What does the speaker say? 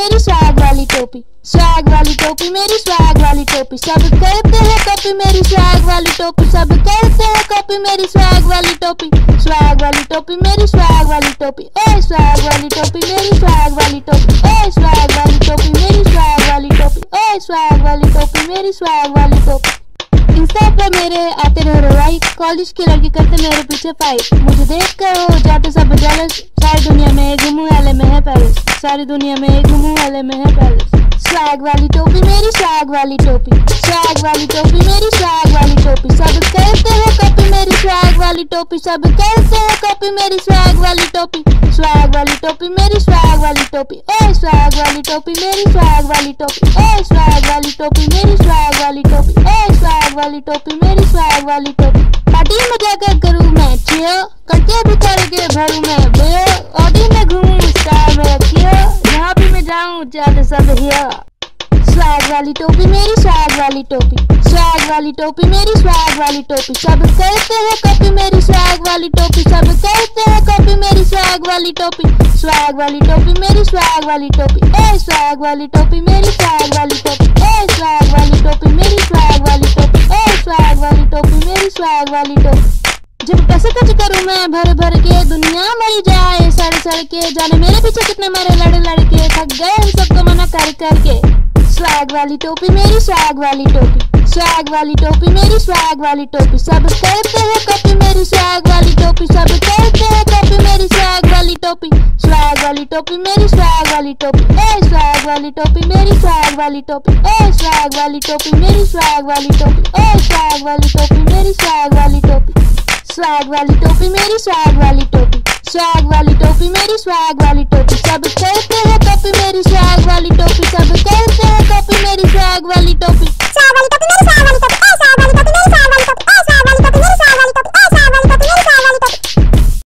मेरी स्वैग वाली टोपी, स्वैग वाली टोपी मेरी स्वैग वाली टोपी। सब करते हैं कॉपी मेरी स्वैग वाली टोपी, सब करते हैं कॉपी मेरी स्वैग वाली टोपी, स्वैग वाली टोपी मेरी स्वैग वाली टोपी। ओए स्वैग वाली टोपी मेरी स्वैग वाली टोपी, ओए स्वैग वाली टोपी मेरी स्वैग वाली टोपी, ओए स्वैग वाली टोपी मेरी स्वैग वाली टोपी। इंस्टा पे मेरे आते रहो लाइक, कॉलेज की लड़की करते मेरे पीछे फाइट, मुझे देख कर हो जाते सब जेलस। सारी दुनिया में घूमू वाले में है पैलेस, सारी दुनिया में घूमू वाले में है पैलेस। स्वैग वाली टोपी मेरी स्वैग वाली टोपी, स्वैग वाली टोपी मेरी स्वैग वाली टोपी। सब करते हैं कॉपी मेरी स्वैग वाली टोपी, सब करते हैं कॉपी मेरी स्वैग वाली टोपी, स्वैग वाली टोपी मेरी स्वैग वाली टोपी। ओए स्वैग वाली टोपी मेरी स्वैग वाली टोपी, ओए स्वैग वाली टोपी मेरी स्वैग वाली टोपी, ओए स्वैग वाली टोपी मेरी स्वैग वाली टोपी। पार्टी में जाकर करूँ मैं चियर, करके भी करके भरूँ मैं बियर, ऑडी में घूमूं स्टार में रखिए, यहाँ भी मैं जाऊँ जाते सब हियर। स्वैग वाली टोपी मेरी स्वैग वाली टोपी, स्वैग वाली टोपी मेरी स्वैग वाली टोपी। सब करते हैं कॉपी मेरी स्वैग वाली टोपी, सब करते हैं कॉपी मेरी स्वैग वाली टोपी, स्वैग वाली टोपी मेरी स्वैग वाली टोपी। ओए स्वैग वाली टोपी मेरी स्वैग वाली टोपी, ओए स्वैग वाली टोपी मेरी स्वैग वाली टोपी, ओए स्वैग वाली टोपी मेरी स्वैग वाली टोपी। जब पैसे खर्च करूँ मैं भर भर के, दुनिया मरी जाए सड़ सड़ के, जाने मेरे पीछे कितने मारे लड़ लड़के, थक गए हम सबको मना कर करके। स्वैग वाली टोपी मेरी स्वैग वाली टोपी, स्वैग वाली टोपी मेरी स्वैग वाली टोपी। सब करते हैं कॉपी मेरी स्वैग वाली टोपी, सब करते हैं कॉपी मेरी स्वैग वाली टोपी, स्वैग वाली टोपी मेरी स्वैग वाली टोपी। ओए स्वैग वाली टोपी मेरी स्वैग वाली टोपी, ओए स्वैग वाली टोपी मेरी स्वैग वाली टोपी, ओए स्वैग वाली टोपी मेरी स्वैग वाली टोपी। स्वैग वाली टोपी मेरी स्वैग वाली टोपी, स्वैग वाली टोपी मेरी स्वैग वाली टोपी। सब करते